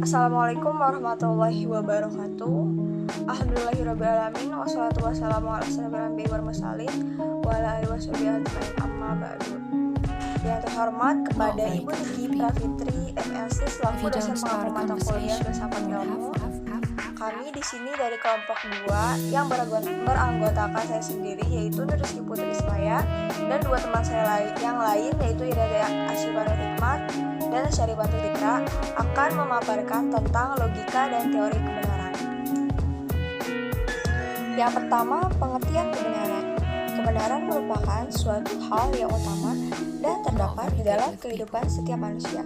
Assalamualaikum warahmatullahi wabarakatuh. Alhamdulillahirrabbilalamin. Wassalatu wassalamu ala asyrofil anbiya'i wal mursalin wa ala alihi washabihi ajmain, amma ba'du. Yang terhormat kepada Ibu Niki Pravitri MLC selaku dosen pengampu mata kuliah filsafat ilmu. Kami di sini dari kelompok 2 yang beranggotakan saya sendiri, yaitu Nurrizky Putri Ismaya, dan dua teman saya yang lain, yaitu Irada Asyifanur Hikmat dan Syarifatul Fikra, akan memaparkan tentang logika dan teori kebenaran. Yang pertama, pengertian kebenaran. Kebenaran merupakan suatu hal yang utama dan terdapat di dalam kehidupan setiap manusia,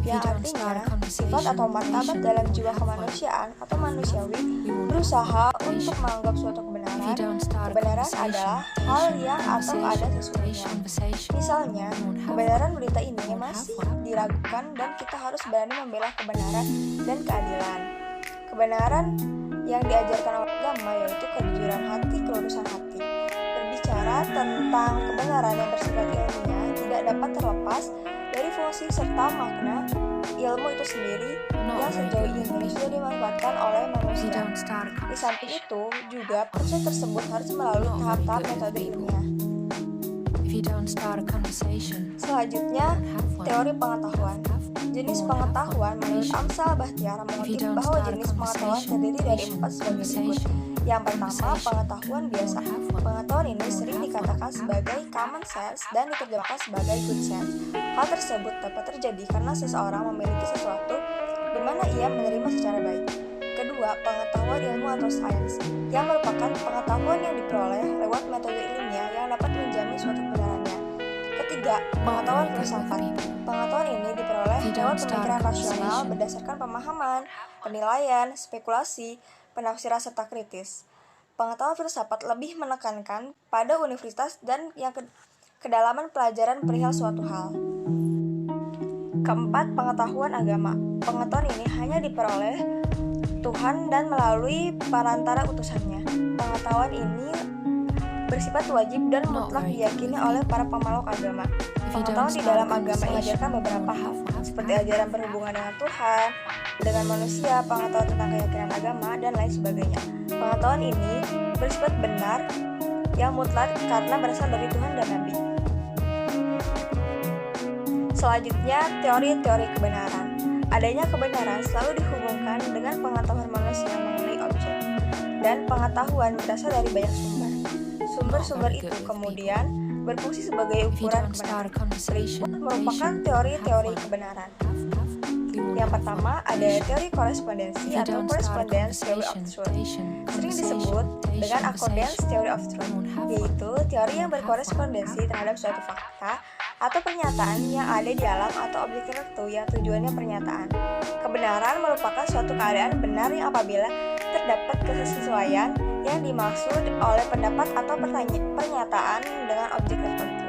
yang artinya sifat atau martabat dalam jiwa kemanusiaan atau manusiawi berusaha untuk menganggap suatu kebenaran. Kebenaran adalah hal yang atau ada sesungguhnya. Misalnya, kebenaran berita ini masih diragukan dan kita harus berani membela kebenaran dan keadilan. Kebenaran yang diajarkan oleh agama yaitu kejujuran hati, kelurusan hati. Berbicara tentang kebenaran yang bersifat ilmiah tidak dapat terlepas dari fungsi serta makna ilmu itu sendiri yang sejauh ini sudah dimanfaatkan oleh manusia. Di samping itu, juga proses tersebut harus melalui tahap-tahap metode ilmiah. Selanjutnya, teori pengetahuan. Jenis pengetahuan menurut Amsal Bahtiar mengutip bahwa jenis pengetahuan terdiri dari 4 sebagai berikut. Yang pertama, pengetahuan biasa. Pengetahuan ini sering dikatakan sebagai common sense dan diterjemahkan sebagai good sense. Hal tersebut dapat terjadi karena seseorang memiliki sesuatu di mana ia menerima secara baik. Kedua, pengetahuan ilmu atau sains, yang merupakan pengetahuan yang diperoleh lewat metode ilmiah yang dapat menjamin suatu kebenarannya. Ketiga, pengetahuan filsafat. Pengetahuan ini diperoleh lewat pemikiran rasional berdasarkan pemahaman, penilaian, spekulasi, penafsiran serta kritis. Pengetahuan filsafat lebih menekankan pada universitas dan yang kedalaman pelajaran perihal suatu hal. Keempat, pengetahuan agama. Pengetahuan ini hanya diperoleh Tuhan dan melalui perantara utusannya. Pengetahuan ini bersifat wajib dan mutlak diyakini oleh para pemeluk agama. Pengetahuan di dalam agama mengajarkan beberapa hal, seperti ajaran berhubungan dengan Tuhan, dengan manusia, pengetahuan tentang keyakinan agama, dan lain sebagainya. Pengetahuan ini bersifat benar yang mutlak karena berasal dari Tuhan dan Nabi. Selanjutnya, teori-teori kebenaran. Adanya kebenaran selalu dihubungkan dengan pengetahuan manusia mengenai objek, dan pengetahuan berasal dari banyak sumber. Sumber-sumber itu kemudian berfungsi sebagai ukuran kebenaran. Berikut merupakan teori-teori kebenaran. Yang pertama, ada teori korespondensi atau correspondence theory of truth. Sering disebut dengan accordance theory of truth, yaitu teori yang berkorespondensi terhadap suatu fakta atau pernyataan yang ada di alam atau objek tertentu yang tujuannya pernyataan. Kebenaran merupakan suatu keadaan benar yang apabila terdapat kesesuaian yang dimaksud oleh pendapat atau pernyataan dengan objek tertentu.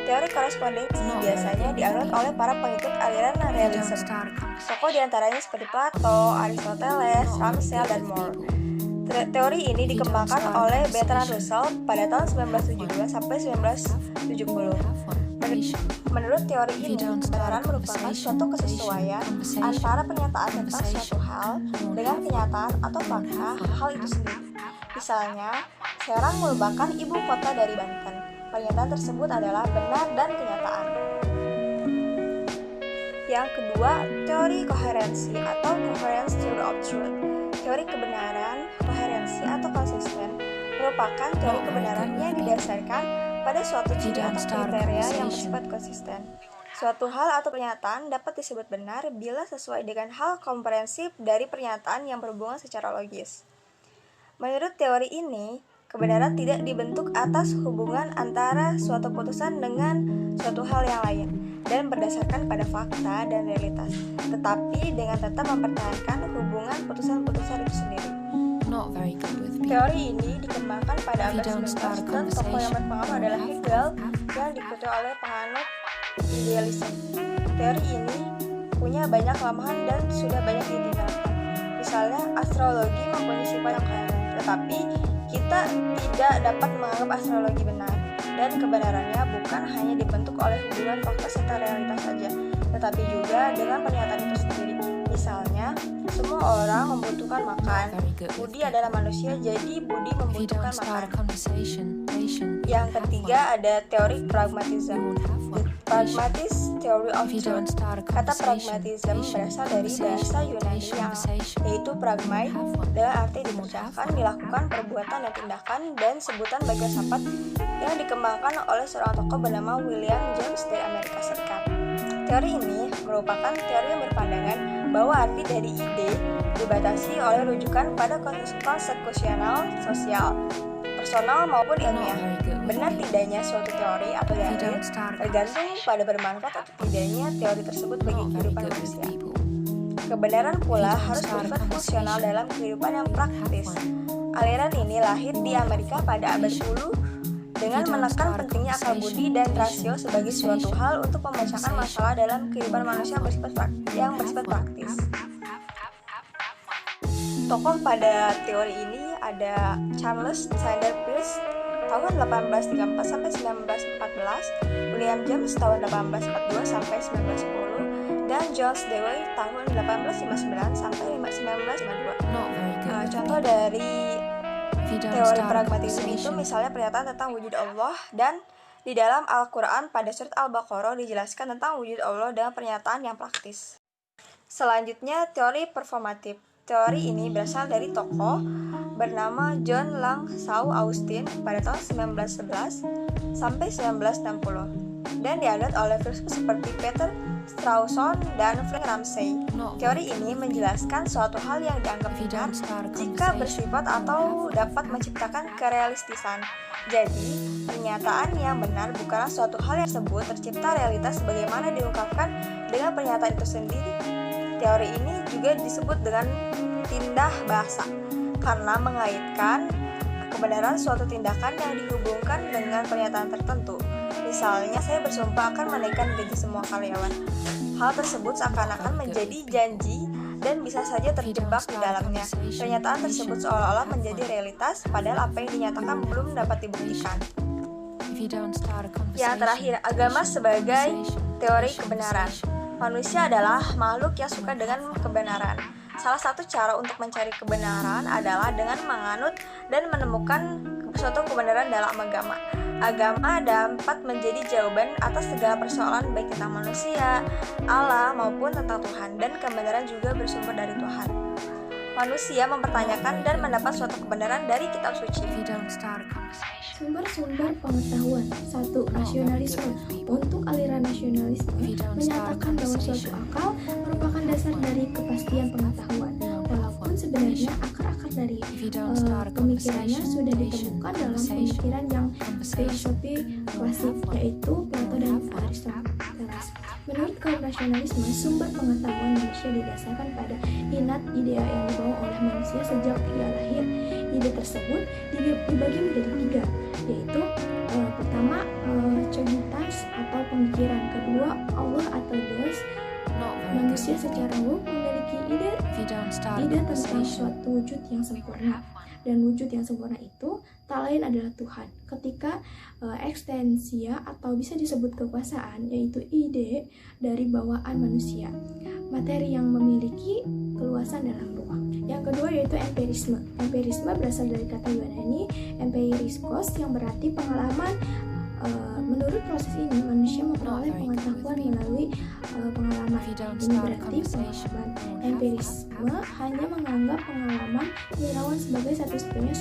Teori korespondensi biasanya dianut oleh para pengikut aliran realisme. Tokoh diantaranya seperti Plato, Aristoteles, Ramsey, dan More. Teori ini dikembangkan oleh Bertrand Russell pada tahun 1972 sampai 1970. Menurut teori ini, kebenaran merupakan suatu kesesuaian antara pernyataan tentang suatu hal dengan kenyataan atau fakta hal itu sendiri. Misalnya, Serang merupakan ibu kota dari Banten. Pernyataan tersebut adalah benar dan kenyataan. Yang kedua, teori koherensi atau coherence theory of truth. Teori kebenaran, koherensi atau konsisten merupakan teori kebenaran yang didasarkan pada suatu ciri atau kriteria yang bersifat konsisten. Suatu hal atau pernyataan dapat disebut benar bila sesuai dengan hal komprehensif dari pernyataan yang berhubungan secara logis. Menurut teori ini, kebenaran tidak dibentuk atas hubungan antara suatu putusan dengan suatu hal yang lain dan berdasarkan pada fakta dan realitas, tetapi dengan tetap mempertahankan hubungan putusan-putusan itu sendiri. Teori ini dikembangkan pada abad 19 dan tokoh yang berpengaruh adalah Hegel yang diikuti oleh penganut idealisme. Teori ini punya banyak kelemahan dan sudah banyak ditinggalkan. Misalnya, astrologi mempunyai sifat yang koheren, tetapi kita tidak dapat menganggap astrologi benar, dan kebenarannya bukan hanya dibentuk oleh hubungan fakta serta realitas saja, tetapi juga dengan pernyataan itu sendiri. Misalnya, semua orang membutuhkan makan. Budi adalah manusia, jadi Budi membutuhkan makan. Yang ketiga ada teori pragmatism. The Pragmatist Theory of Truth. Kata pragmatism berasal dari bahasa Yunani yaitu pragmai, dalam arti dikerjakan, dilakukan perbuatan dan tindakan, dan sebutan bagi filsafat yang dikembangkan oleh seorang tokoh bernama William James dari Amerika Serikat. Teori ini merupakan teori yang berpandangan bahwa arti dari ide dibatasi oleh rujukan pada konsekuensial sosial, personal maupun ilmiah. Benar tidaknya suatu teori atau dalil tergantung pada bermanfaat atau tidaknya teori tersebut bagi kehidupan manusia. Kebenaran pula harus bersifat fungsional dalam kehidupan yang praktis. Aliran ini lahir di Amerika pada abad 10 dengan menekan pentingnya akal budi dan rasio sebagai suatu hal untuk memecahkan masalah dalam kehidupan manusia yang bersifat praktis. Tokoh pada teori ini ada Charles Sanders Peirce tahun 1834 sampai 1914, William James tahun 1842 sampai 1910, dan George Dewey tahun 1859 sampai 1952. Contoh dari teori pragmatisme itu misalnya pernyataan tentang wujud Allah, dan di dalam Al-Quran pada surat Al-Baqarah dijelaskan tentang wujud Allah dengan pernyataan yang praktis. Selanjutnya teori performatif. Teori ini berasal dari tokoh bernama John Lang Shaw Austin pada tahun 1911 sampai 1960 dan dianut oleh filsuf seperti Peter Strawson dan Frank Ramsey. Teori ini menjelaskan suatu hal yang dianggap benar jika bersifat atau dapat menciptakan kerealistisan. Jadi, pernyataan yang benar bukanlah suatu hal yang disebut tercipta realitas sebagaimana diungkapkan dengan pernyataan itu sendiri. Teori ini juga disebut dengan tindah bahasa karena mengaitkan kebenaran suatu tindakan yang dihubungkan dengan pernyataan tertentu. Misalnya, saya bersumpah akan menaikkan gaji semua karyawan. Hal tersebut seakan-akan menjadi janji dan bisa saja terjebak di dalamnya. Pernyataan tersebut seolah-olah menjadi realitas, padahal apa yang dinyatakan belum dapat dibuktikan. Yang terakhir, agama sebagai teori kebenaran. Manusia adalah makhluk yang suka dengan kebenaran. Salah satu cara untuk mencari kebenaran adalah dengan menganut dan menemukan suatu kebenaran dalam agama. Agama dapat menjadi jawaban atas segala persoalan baik tentang manusia, Allah, maupun tentang Tuhan, dan kebenaran juga bersumber dari Tuhan. Manusia mempertanyakan dan mendapat suatu kebenaran dari kitab suci. Sumber-sumber pengetahuan. 1. Rasionalisme. Untuk aliran nasionalisme menyatakan bahwa suatu akal merupakan dasar dari kepastian pengetahuan, walaupun sebenarnya akar-akar dari pemikirannya sudah ditemukan dalam pemikiran yang filosofi klasik, yaitu Plato dan Aristoteles. Menurut kaum rasionalisme, sumber pengetahuan manusia didasarkan pada innate idea yang dibawa oleh manusia sejak ia lahir. Ide tersebut dibagi menjadi 3, yaitu pertama cogitans atau pemikiran, kedua Allah atau Deus. Manusia secara umum memiliki ide tentang suatu wujud yang sempurna, dan wujud yang sempurna itu tak lain adalah Tuhan. Ketika ekstensia atau bisa disebut kekuasaan, yaitu ide dari bawaan manusia, materi yang memiliki keluasan dalam ruang. Yang kedua yaitu empirisme. Empirisme berasal dari kata Yunani empiriskos yang berarti pengalaman. Menurut proses ini, manusia memperoleh pengetahuan melalui pengalaman. Ini berarti pengalaman. Empirisme hanya menganggap pengalaman ilmiawan sebagai satu-satunya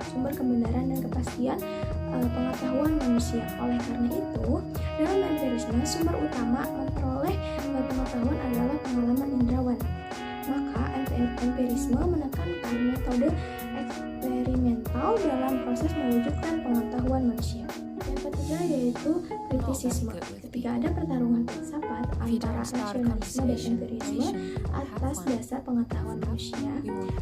sumber kebenaran dan kepastian pengetahuan manusia. Oleh karena itu, dalam empirisme, sumber utama memperoleh pengetahuan adalah pengalaman indrawan. Maka empirisme menekankan metode eksperimental dalam proses mewujudkan pengetahuan manusia. Yang ketiga yaitu kritisisme. Ketika ada pertarungan filsafat antara rasionalisme dan empirisme atas dasar pengetahuan manusia,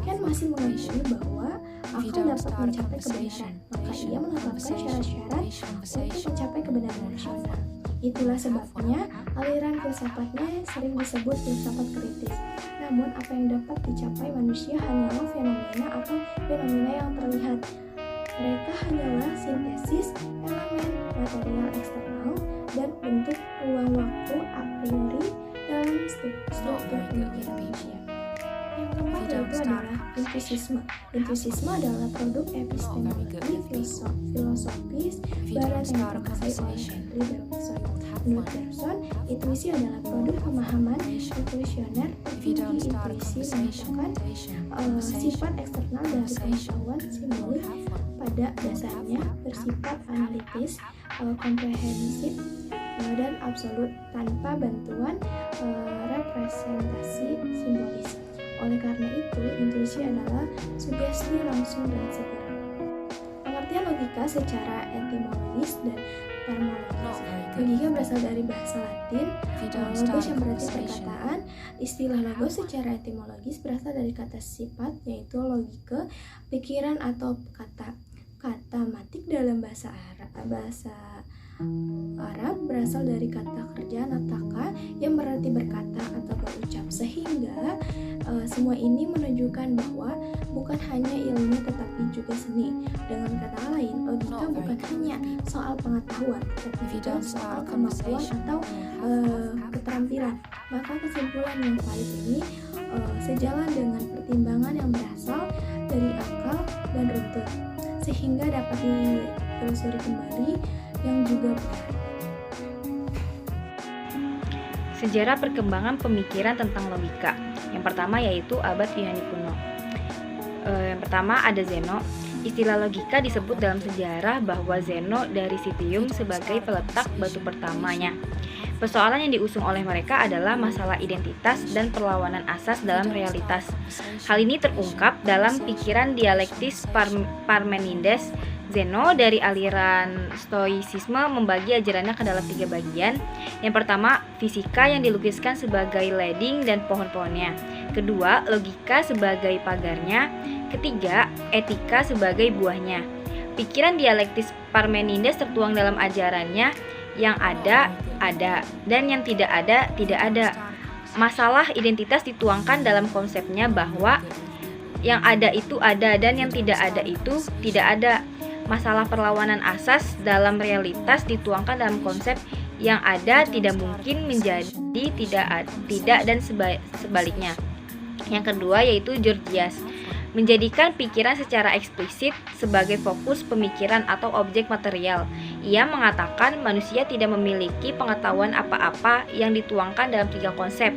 Kant masih mengakui bahwa akal dapat mencapai kebenaran, maka ia menetapkan syarat-syarat untuk mencapai kebenaran rasional. Itulah sebabnya aliran filsafatnya sering disebut filsafat kritis. Namun apa yang dapat dicapai manusia hanyalah fenomena atau fenomena yang terlihat. Mereka hanyalah sintesis elemen material eksternal dan bentuk ruang waktu a priori dalam struktur pemikiran manusia. Yang keempat yaitu adalah intuisisme. Intuisisme adalah produk epistemologi filosofis barat yang dikuasai oleh Henry Bergson. Menurut Bergson, intuisi adalah produk pemahaman evolusioner tinggi. Intuisi menyatakan sifat eksternal dari pengetahuan simbolik pada dasarnya bersifat analitis, komprehensif, dan absolut tanpa bantuan representasi simbolis. Oleh karena itu, intuisi adalah sugesti langsung dan segera. Pengertian logika secara etimologis dan terminologis. Logika berasal dari bahasa Latin, logos yang berarti perkataan. Istilah logos secara etimologis berasal dari kata sifat, yaitu logika, pikiran atau kata. Kata matik dalam bahasa Arab berasal dari kata kerja nataka yang berarti berkata atau berucap, sehingga semua ini menunjukkan bahwa bukan hanya ilmu tetapi juga seni. Dengan kata lain, logika bukan hanya soal pengetahuan tetapi juga soal kemampuan atau keterampilan. Maka kesimpulan yang valid ini sejalan dengan pertimbangan yang berasal dari akal dan runtut, sehingga dapat ditelusuri kembali yang juga benar. Sejarah perkembangan pemikiran tentang logika. Yang pertama yaitu abad Yunani kuno. Yang pertama ada Zeno. Istilah logika disebut dalam sejarah bahwa Zeno dari Citium sebagai peletak batu pertamanya. Persoalan yang diusung oleh mereka adalah masalah identitas dan perlawanan asas dalam realitas. Hal ini terungkap dalam pikiran dialektis Parmenides. Zeno dari aliran Stoicisme membagi ajarannya ke dalam 3 bagian. Yang pertama, fisika yang dilukiskan sebagai leding dan pohon-pohonnya. Kedua, logika sebagai pagarnya. Ketiga, etika sebagai buahnya. Pikiran dialektis Parmenides tertuang dalam ajarannya, yang ada, dan yang tidak ada. Masalah identitas dituangkan dalam konsepnya bahwa yang ada itu ada dan yang tidak ada itu tidak ada. Masalah perlawanan asas dalam realitas dituangkan dalam konsep yang ada tidak mungkin menjadi tidak dan sebaliknya. Yang kedua yaitu Gorgias, menjadikan pikiran secara eksplisit sebagai fokus pemikiran atau objek material. Ia mengatakan manusia tidak memiliki pengetahuan apa-apa yang dituangkan dalam 3 konsep,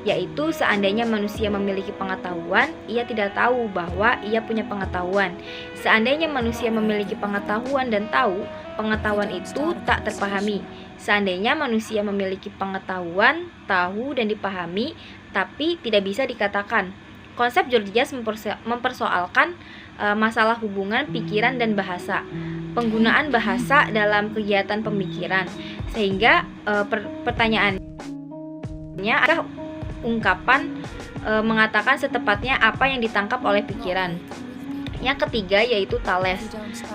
yaitu seandainya manusia memiliki pengetahuan, ia tidak tahu bahwa ia punya pengetahuan. Seandainya manusia memiliki pengetahuan dan tahu, pengetahuan itu tak terpahami. Seandainya manusia memiliki pengetahuan, tahu, dan dipahami, tapi tidak bisa dikatakan. Konsep Gorgias mempersoalkan masalah hubungan pikiran dan bahasa, penggunaan bahasa dalam kegiatan pemikiran, sehingga pertanyaannya adalah ungkapan mengatakan setepatnya apa yang ditangkap oleh pikiran. Yang ketiga yaitu Thales.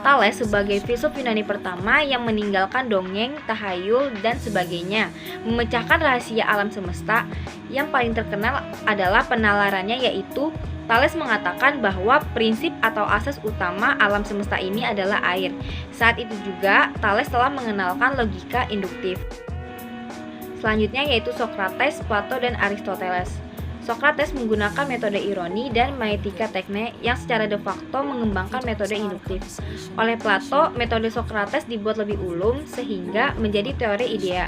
Thales sebagai filsuf Yunani pertama yang meninggalkan dongeng, tahayul, dan sebagainya, memecahkan rahasia alam semesta. Yang paling terkenal adalah penalarannya, yaitu Thales mengatakan bahwa prinsip atau asas utama alam semesta ini adalah air. Saat itu juga Thales telah mengenalkan logika induktif. Selanjutnya yaitu Socrates, Plato, dan Aristoteles. Socrates menggunakan metode ironi dan maetika tekne yang secara de facto mengembangkan metode induktif. Oleh Plato, metode Socrates dibuat lebih ulum sehingga menjadi teori idea.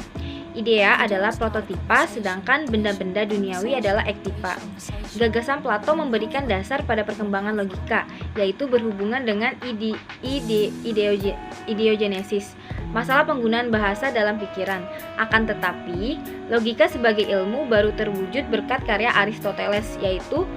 Idea adalah prototipa, sedangkan benda-benda duniawi adalah ektipa. Gagasan Plato memberikan dasar pada perkembangan logika, yaitu berhubungan dengan ideogenesis, masalah penggunaan bahasa dalam pikiran. Akan tetapi, logika sebagai ilmu baru terwujud berkat karya Aristoteles, yaitu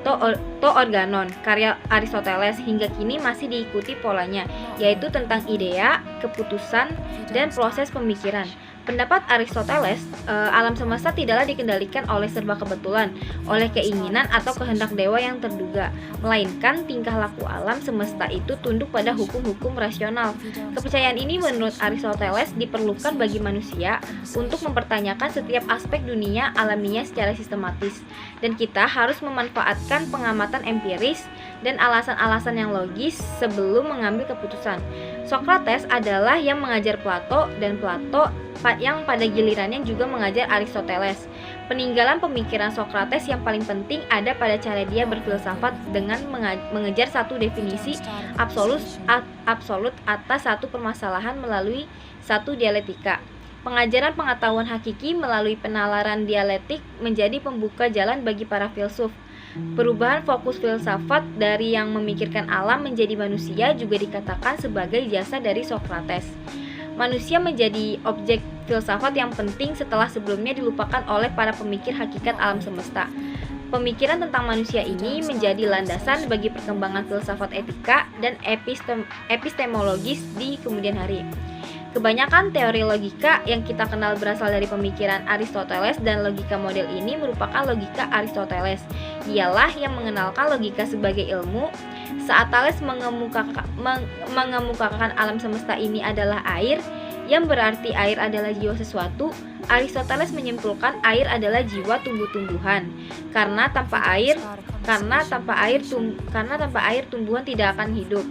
To Organon. Karya Aristoteles hingga kini masih diikuti polanya, yaitu tentang idea, keputusan, dan proses pemikiran. Pendapat Aristoteles, alam semesta tidaklah dikendalikan oleh serba kebetulan, oleh keinginan atau kehendak dewa yang terduga, melainkan tingkah laku alam semesta itu tunduk pada hukum-hukum rasional. Kepercayaan ini menurut Aristoteles diperlukan bagi manusia untuk mempertanyakan setiap aspek dunia alamiah secara sistematis, dan kita harus memanfaatkan pengamatan empiris dan alasan-alasan yang logis sebelum mengambil keputusan. Socrates adalah yang mengajar Plato, dan Plato yang pada gilirannya juga mengajar Aristoteles. Peninggalan pemikiran Sokrates yang paling penting ada pada cara dia berfilsafat dengan mengejar satu definisi absolut atas satu permasalahan melalui satu dialektika. Pengajaran pengetahuan hakiki melalui penalaran dialektik menjadi pembuka jalan bagi para filsuf. Perubahan fokus filsafat dari yang memikirkan alam menjadi manusia juga dikatakan sebagai jasa dari Sokrates. Manusia menjadi objek filsafat yang penting setelah sebelumnya dilupakan oleh para pemikir hakikat alam semesta. Pemikiran tentang manusia ini menjadi landasan bagi perkembangan filsafat etika dan epistemologis di kemudian hari. Kebanyakan teori logika yang kita kenal berasal dari pemikiran Aristoteles dan logika model ini merupakan logika Aristoteles. Dialah yang mengenalkan logika sebagai ilmu. Saat Thales mengemukakan alam semesta ini adalah air, yang berarti air adalah jiwa sesuatu, Aristoteles menyimpulkan air adalah jiwa tumbuh-tumbuhan. Karena tanpa air tumbuhan tidak akan hidup.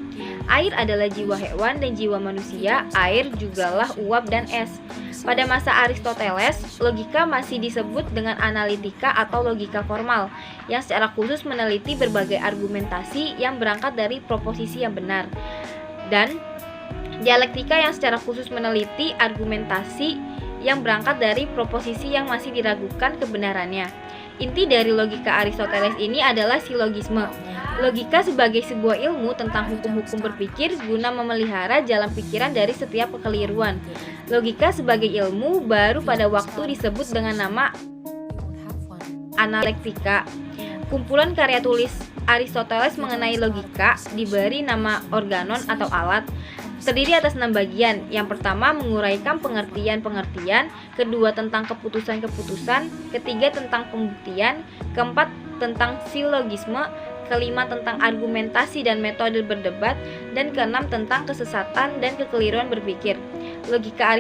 Air adalah jiwa hewan dan jiwa manusia, air jugalah uap dan es. Pada masa Aristoteles, logika masih disebut dengan analitika atau logika formal, yang secara khusus meneliti berbagai argumentasi yang berangkat dari proposisi yang benar. Dan dialektika yang secara khusus meneliti argumentasi yang berangkat dari proposisi yang masih diragukan kebenarannya. Inti dari logika Aristoteles ini adalah silogisme. Logika sebagai sebuah ilmu tentang hukum-hukum berpikir guna memelihara jalan pikiran dari setiap kekeliruan. Logika sebagai ilmu baru pada waktu disebut dengan nama analektika. Kumpulan karya tulis Aristoteles mengenai logika diberi nama organon atau alat. Terdiri atas 6 bagian. Yang pertama menguraikan pengertian-pengertian, kedua tentang keputusan-keputusan, ketiga tentang pembuktian, keempat tentang silogisme, kelima tentang argumentasi dan metode berdebat, dan keenam tentang kesesatan dan kekeliruan berpikir. Logika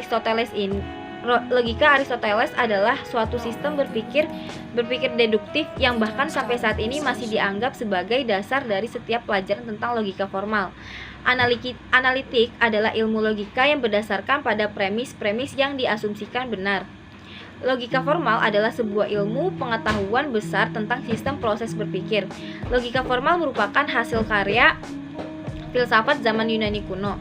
Aristoteles adalah suatu sistem berpikir deduktif yang bahkan sampai saat ini masih dianggap sebagai dasar dari setiap pelajaran tentang logika formal. Analitik adalah ilmu logika yang berdasarkan pada premis-premis yang diasumsikan benar. Logika formal adalah sebuah ilmu pengetahuan besar tentang sistem proses berpikir. Logika formal merupakan hasil karya filsafat zaman Yunani kuno.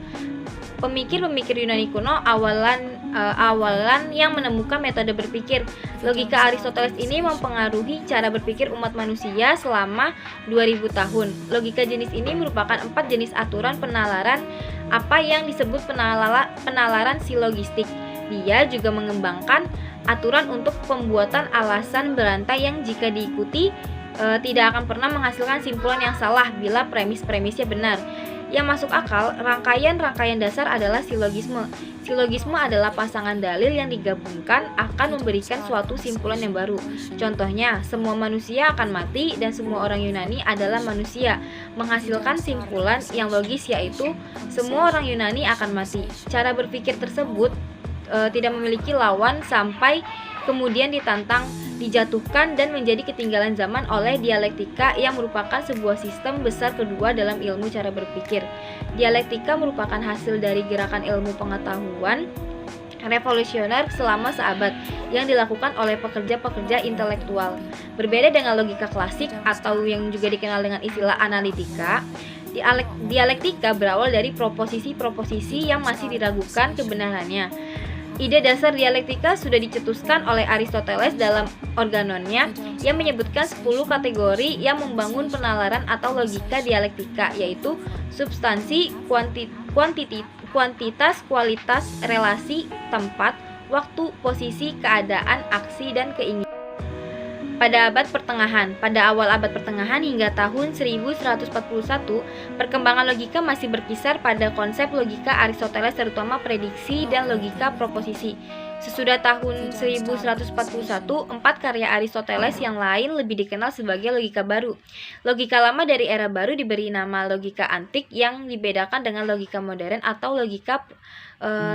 Pemikir-pemikir Yunani kuno awalan yang menemukan metode berpikir. Logika Aristoteles ini mempengaruhi cara berpikir umat manusia selama 2000 tahun. Logika jenis ini merupakan 4 jenis aturan penalaran apa yang disebut penalaran silogistik. Dia juga mengembangkan aturan untuk pembuatan alasan berantai yang jika diikuti tidak akan pernah menghasilkan simpulan yang salah bila premis-premisnya benar. Yang masuk akal, rangkaian dasar adalah silogisme. Silogisme adalah pasangan dalil yang digabungkan akan memberikan suatu simpulan yang baru. Contohnya, semua manusia akan mati dan semua orang Yunani adalah manusia, menghasilkan simpulan yang logis yaitu semua orang Yunani akan mati. Cara berpikir tersebut tidak memiliki lawan sampai kemudian ditantang, dijatuhkan dan menjadi ketinggalan zaman oleh dialektika yang merupakan sebuah sistem besar kedua dalam ilmu cara berpikir. Dialektika merupakan hasil dari gerakan ilmu pengetahuan revolusioner selama seabad yang dilakukan oleh pekerja-pekerja intelektual. Berbeda dengan logika klasik atau yang juga dikenal dengan istilah analitika, dialektika berawal dari proposisi-proposisi yang masih diragukan kebenarannya. Ide dasar dialektika sudah dicetuskan oleh Aristoteles dalam organonnya yang menyebutkan 10 kategori yang membangun penalaran atau logika dialektika, yaitu substansi, kuantitas, kualitas, relasi, tempat, waktu, posisi, keadaan, aksi, dan keinginan. Pada awal abad pertengahan hingga tahun 1141, perkembangan logika masih berkisar pada konsep logika Aristoteles terutama prediksi dan logika proposisi. Sesudah tahun 1141, 4 karya Aristoteles yang lain lebih dikenal sebagai logika baru. Logika lama dari era baru diberi nama logika antik yang dibedakan dengan logika modern atau logika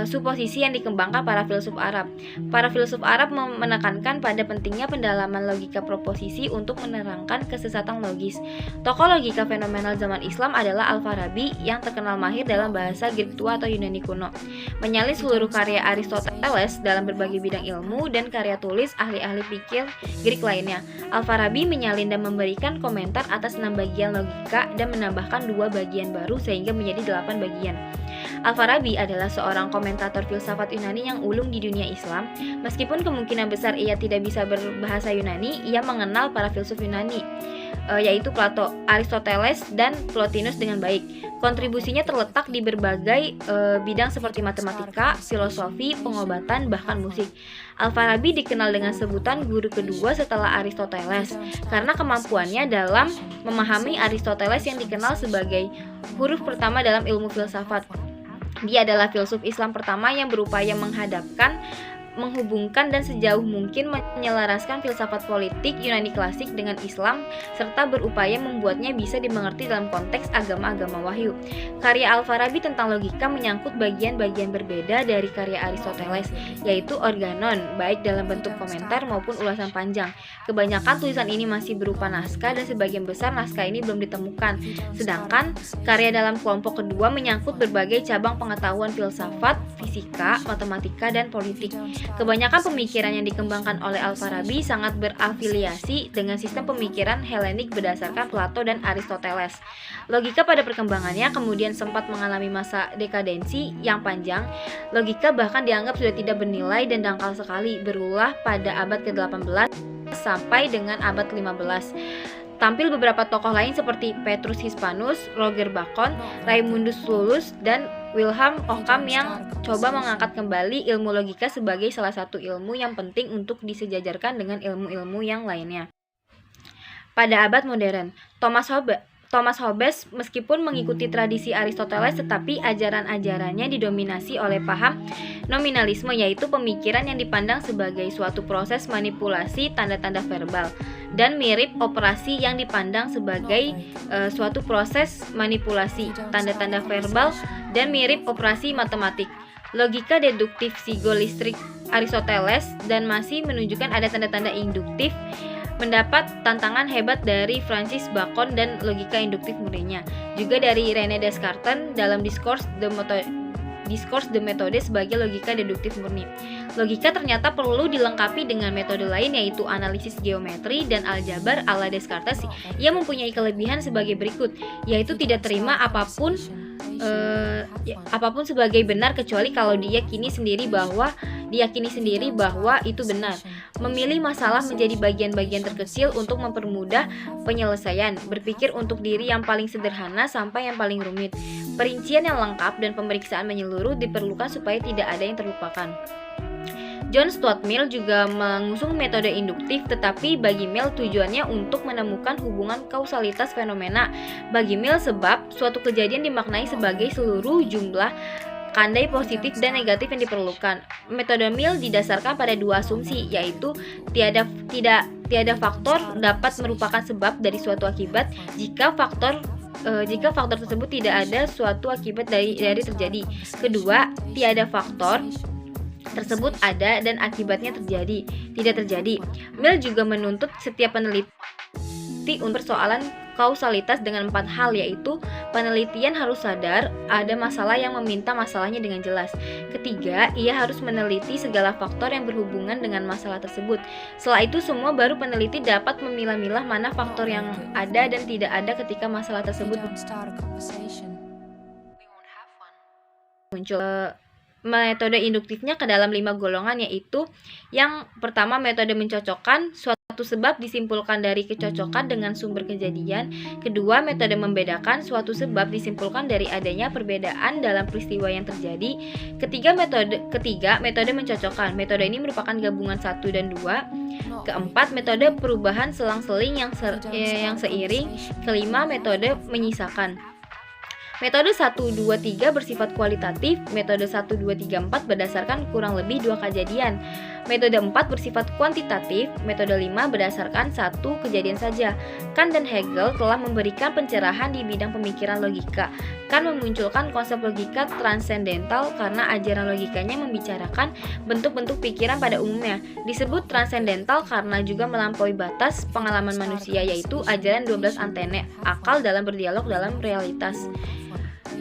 suposisi yang dikembangkan para filsuf Arab. Para filsuf Arab menekankan pada pentingnya pendalaman logika proposisi untuk menerangkan kesesatan logis. Tokoh logika fenomenal zaman Islam adalah Al-Farabi yang terkenal mahir dalam bahasa Greek tua atau Yunani kuno, menyalin seluruh karya Aristoteles dalam berbagai bidang ilmu dan karya tulis ahli-ahli pikir Greek lainnya. Al-Farabi menyalin dan memberikan komentar atas 6 bagian logika dan menambahkan 2 bagian baru sehingga menjadi 8 bagian. Al-Farabi adalah seorang komentator filsafat Yunani yang ulung di dunia Islam. Meskipun kemungkinan besar ia tidak bisa berbahasa Yunani, ia mengenal para filsuf Yunani, yaitu Plato, Aristoteles, dan Plotinus dengan baik. Kontribusinya terletak di berbagai bidang seperti matematika, filosofi, pengobatan, bahkan musik. Al-Farabi dikenal dengan sebutan guru kedua setelah Aristoteles karena kemampuannya dalam memahami Aristoteles yang dikenal sebagai huruf pertama dalam ilmu filsafat. Dia adalah filsuf Islam pertama yang berupaya menghubungkan dan sejauh mungkin menyelaraskan filsafat politik Yunani klasik dengan Islam serta berupaya membuatnya bisa dimengerti dalam konteks agama-agama wahyu. Karya Al-Farabi tentang logika menyangkut bagian-bagian berbeda dari karya Aristoteles, yaitu organon, baik dalam bentuk komentar maupun ulasan panjang. Kebanyakan tulisan ini masih berupa naskah dan sebagian besar naskah ini belum ditemukan. Sedangkan karya dalam kelompok kedua menyangkut berbagai cabang pengetahuan filsafat, fisika, matematika, dan politik. Kebanyakan pemikiran yang dikembangkan oleh Al-Farabi sangat berafiliasi dengan sistem pemikiran Helenik berdasarkan Plato dan Aristoteles. Logika pada perkembangannya kemudian sempat mengalami masa dekadensi yang panjang. Logika bahkan dianggap sudah tidak bernilai dan dangkal sekali, berulah pada abad ke-18 sampai dengan abad 15. Tampil beberapa tokoh lain seperti Petrus Hispanus, Roger Bacon, Raimundus Lullus, dan Wilhelm Ockham yang coba mengangkat kembali ilmu logika sebagai salah satu ilmu yang penting untuk disejajarkan dengan ilmu-ilmu yang lainnya. Pada abad modern, Thomas Hobbes meskipun mengikuti tradisi Aristoteles tetapi ajaran-ajarannya didominasi oleh paham nominalisme, yaitu pemikiran yang dipandang sebagai suatu proses manipulasi tanda-tanda verbal, dan mirip operasi yang dipandang sebagai suatu proses manipulasi tanda-tanda verbal dan mirip operasi matematik. Logika deduktif psikolistrik Aristoteles dan masih menunjukkan ada tanda-tanda induktif mendapat tantangan hebat dari Francis Bacon dan logika induktif murninya, juga dari René Descartes dalam Discours de Méthode sebagai logika deduktif murni. Logika ternyata perlu dilengkapi dengan metode lain, yaitu analisis geometri dan aljabar ala Descartes. Ia mempunyai kelebihan sebagai berikut, yaitu tidak terima apapun sebagai benar kecuali kalau diyakini sendiri bahwa itu benar. Memilih masalah menjadi bagian-bagian terkecil untuk mempermudah penyelesaian. Berpikir untuk diri yang paling sederhana sampai yang paling rumit. Perincian yang lengkap dan pemeriksaan menyeluruh diperlukan supaya tidak ada yang terlupakan. John Stuart Mill juga mengusung metode induktif, tetapi bagi Mill tujuannya untuk menemukan hubungan kausalitas fenomena. Bagi Mill, sebab suatu kejadian dimaknai sebagai seluruh jumlah kandai positif dan negatif yang diperlukan. Metode Mill didasarkan pada 2 asumsi, yaitu tiada faktor dapat merupakan sebab dari suatu akibat jika faktor tersebut tidak ada suatu akibat dari terjadi. Kedua, tiada faktor tersebut ada dan akibatnya tidak terjadi. Mill juga menuntut setiap peneliti untuk persoalan kausalitas dengan 4 hal, yaitu penelitian harus sadar ada masalah yang meminta masalahnya dengan jelas. Ketiga, ia harus meneliti segala faktor yang berhubungan dengan masalah tersebut. Setelah itu semua baru peneliti dapat memilah-milah mana faktor yang ada dan tidak ada ketika masalah tersebut muncul. Metode induktifnya ke dalam 5 golongan, yaitu yang pertama metode mencocokkan, suatu sebab disimpulkan dari kecocokan dengan sumber kejadian. Kedua, metode membedakan, suatu sebab disimpulkan dari adanya perbedaan dalam peristiwa yang terjadi. Ketiga, metode mencocokkan. Metode ini merupakan gabungan 1 dan 2. Keempat, metode perubahan selang-seling yang seiring. Kelima, metode menyisakan. Metode 1, 2, 3 bersifat kualitatif, metode 1, 2, 3, 4 berdasarkan kurang lebih 2 kejadian. Metode 4 bersifat kuantitatif, metode 5 berdasarkan satu kejadian saja. Kant dan Hegel telah memberikan pencerahan di bidang pemikiran logika. Kant memunculkan konsep logika transendental karena ajaran logikanya membicarakan bentuk-bentuk pikiran pada umumnya. Disebut transendental karena juga melampaui batas pengalaman manusia, yaitu ajaran 12 antene akal dalam berdialog dalam realitas.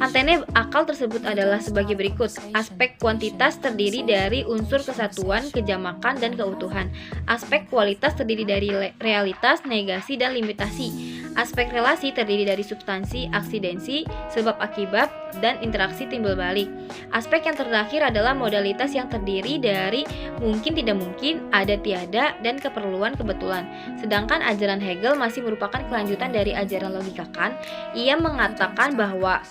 Antene akal tersebut adalah sebagai berikut. Aspek kuantitas terdiri dari unsur kesatuan, kejamakan, dan keutuhan. Aspek kualitas terdiri dari realitas, negasi, dan limitasi. Aspek relasi terdiri dari substansi, aksidensi, sebab akibat, dan interaksi timbal balik. Aspek yang terakhir adalah modalitas yang terdiri dari mungkin tidak mungkin, ada tiada, dan keperluan kebetulan. Sedangkan ajaran Hegel masih merupakan kelanjutan dari ajaran logika Kant. Ia mengatakan bahwa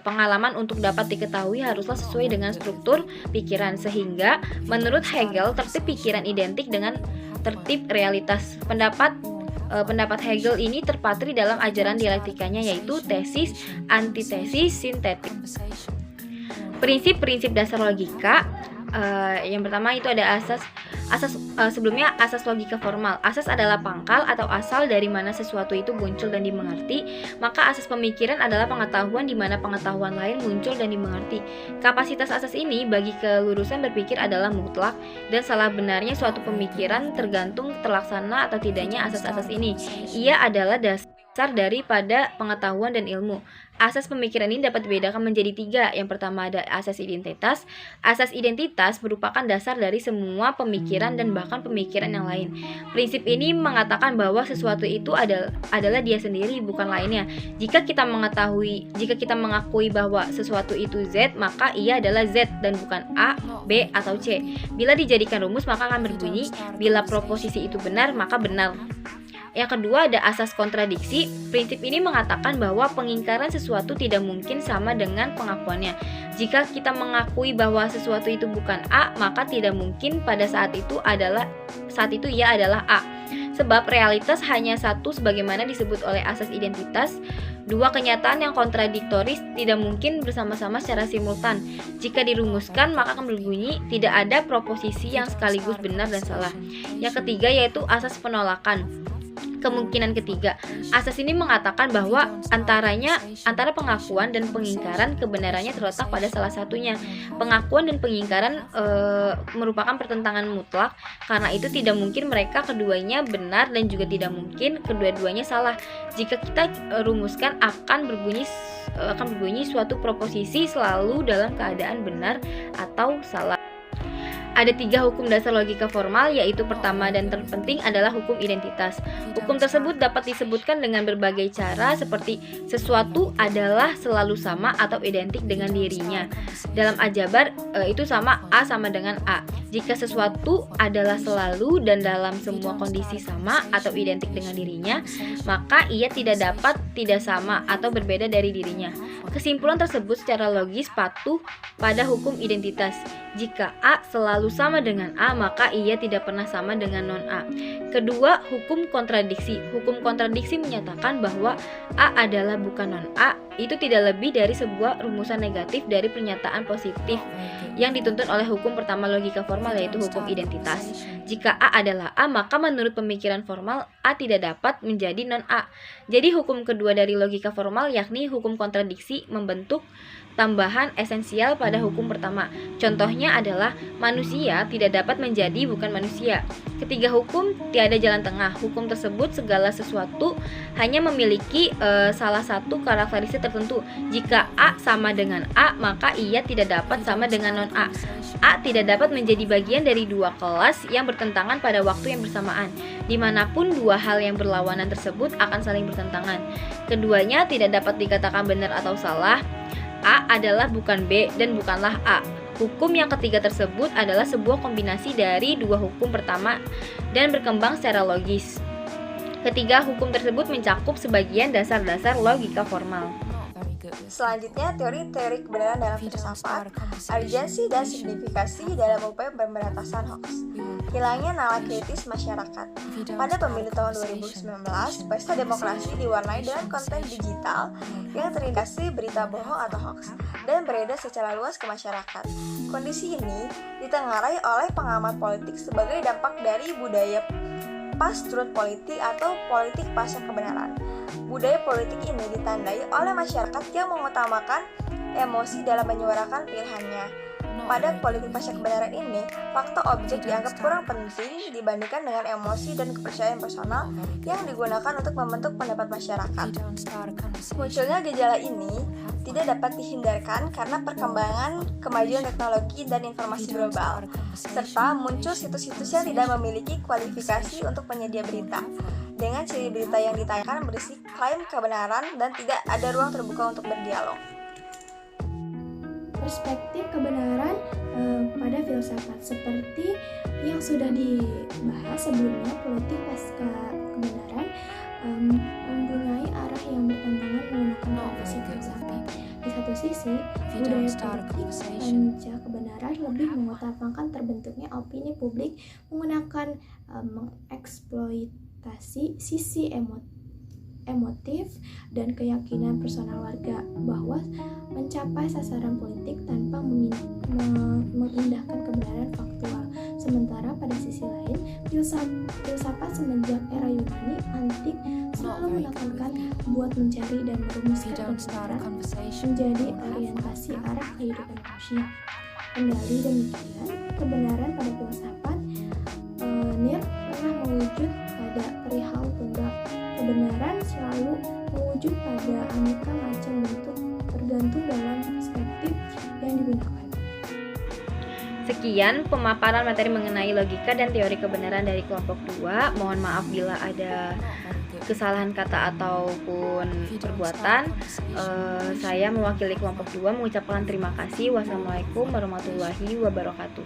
pengalaman untuk dapat diketahui haruslah sesuai dengan struktur pikiran, sehingga menurut Hegel tertib pikiran identik dengan tertib realitas. Pendapat Hegel ini terpatri dalam ajaran dialektikanya, yaitu tesis, antitesis, sintetik. Prinsip-prinsip dasar logika. Yang pertama itu ada sebelumnya asas logika formal. Asas adalah pangkal atau asal dari mana sesuatu itu muncul dan dimengerti. Maka asas pemikiran adalah pengetahuan di mana pengetahuan lain muncul dan dimengerti. Kapasitas asas ini bagi kelurusan berpikir adalah mutlak, dan salah benarnya suatu pemikiran tergantung terlaksana atau tidaknya asas-asas ini. Ia adalah dasar daripada pengetahuan dan ilmu. Asas pemikiran ini dapat dibedakan menjadi 3. Yang pertama ada asas identitas. Asas identitas merupakan dasar dari semua pemikiran dan bahkan pemikiran yang lain. Prinsip ini mengatakan bahwa sesuatu itu adalah dia sendiri, bukan lainnya. Jika kita mengakui bahwa sesuatu itu Z, maka ia adalah Z dan bukan A, B, atau C. Bila dijadikan rumus maka akan berbunyi, bila proposisi itu benar maka benar. Yang kedua ada asas kontradiksi. Prinsip ini mengatakan bahwa pengingkaran sesuatu tidak mungkin sama dengan pengakuannya. Jika kita mengakui bahwa sesuatu itu bukan A, maka tidak mungkin pada saat itu ia adalah A. Sebab realitas hanya satu sebagaimana disebut oleh asas identitas. Dua kenyataan yang kontradiktoris tidak mungkin bersama-sama secara simultan. Jika dirumuskan maka akan berbunyi tidak ada proposisi yang sekaligus benar dan salah. Yang ketiga yaitu asas penolakan. Kemungkinan ketiga, asas ini mengatakan bahwa antara pengakuan dan pengingkaran kebenarannya terletak pada salah satunya. Pengakuan dan pengingkaran merupakan pertentangan mutlak, karena itu tidak mungkin mereka keduanya benar dan juga tidak mungkin kedua-duanya salah. Jika kita rumuskan akan berbunyi suatu proposisi selalu dalam keadaan benar atau salah. Ada 3 hukum dasar logika formal, yaitu pertama dan terpenting adalah hukum identitas. Hukum tersebut dapat disebutkan dengan berbagai cara, seperti sesuatu adalah selalu sama atau identik dengan dirinya. Dalam aljabar itu sama A sama dengan A. Jika sesuatu adalah selalu dan dalam semua kondisi sama atau identik dengan dirinya, maka ia tidak dapat tidak sama atau berbeda dari dirinya. Kesimpulan tersebut secara logis patuh pada hukum identitas. Jika A selalu sama dengan A, maka ia tidak pernah sama dengan non-A. Kedua, hukum kontradiksi. Hukum kontradiksi menyatakan bahwa A adalah bukan non-A. Itu tidak lebih dari sebuah rumusan negatif dari pernyataan positif yang dituntut oleh hukum pertama logika formal, yaitu hukum identitas. Jika A adalah A, maka menurut pemikiran formal A tidak dapat menjadi non-A. Jadi hukum kedua dari logika formal, yakni hukum kontradiksi, membentuk tambahan esensial pada hukum pertama. Contohnya adalah manusia tidak dapat menjadi bukan manusia. Ketiga hukum tiada jalan tengah. Hukum tersebut segala sesuatu hanya memiliki salah satu karakteristik tertentu. Jika A sama dengan A, maka ia tidak dapat sama dengan non-A. A tidak dapat menjadi bagian dari dua kelas yang bertentangan pada waktu yang bersamaan. Dimanapun dua hal yang berlawanan tersebut akan saling bertentangan. Keduanya tidak dapat dikatakan benar atau salah. A adalah bukan B dan bukanlah A. Hukum yang ketiga tersebut adalah sebuah kombinasi dari dua hukum pertama dan berkembang secara logis. Ketiga hukum tersebut mencakup sebagian dasar-dasar logika formal. Selanjutnya, teori-teori kebenaran dalam filsafat, urgensi dan signifikasi dalam upaya pemberantasan hoax. Hilangnya nalar kritis masyarakat. Pada pemilu tahun 2019, pesta demokrasi diwarnai dengan konten digital yang terindikasi berita bohong atau hoax dan beredar secara luas ke masyarakat. Kondisi ini ditengarai oleh pengamat politik sebagai dampak dari budaya post-truth politik atau politik pasca kebenaran. Budaya politik ini ditandai oleh masyarakat yang mengutamakan emosi dalam menyuarakan pilihannya. Pada politik pasca kebenaran ini, fakta objek dianggap kurang penting dibandingkan dengan emosi dan kepercayaan personal yang digunakan untuk membentuk pendapat masyarakat. Munculnya gejala ini tidak dapat dihindarkan karena perkembangan kemajuan teknologi dan informasi global, serta muncul situs-situs yang tidak memiliki kualifikasi untuk penyedia berita, dengan ciri berita yang ditayangkan berisi klaim kebenaran dan tidak ada ruang terbuka untuk berdialog. Perspektif kebenaran pada filsafat seperti yang sudah dibahas sebelumnya, politik pasca kebenaran mempunyai arah yang bertentangan menggunakan konvensi filsafat. Di satu sisi, budaya politik pasca kebenaran lebih mengutamakan terbentuknya opini publik menggunakan mengeksploitasi sisi emotif dan keyakinan personal warga bahwa mencapai sasaran politik tanpa mengindahkan kebenaran faktual. Sementara pada sisi lain, filsafat semenjak era Yunani antik selalu menekankan buat mencari dan merumuskan kebenaran menjadi orientasi arah kehidupan manusia. Kendali demikian, kebenaran pada filsafat Nietzsche pernah mewujud pada perihal tunggal. Kebenaran selalu mewujud pada aneka macam bentuk tergantung dalam perspektif yang digunakan. Sekian pemaparan materi mengenai logika dan teori kebenaran dari kelompok 2. Mohon maaf bila ada kesalahan kata ataupun perbuatan. Saya mewakili kelompok 2 mengucapkan terima kasih. Wassalamualaikum warahmatullahi wabarakatuh.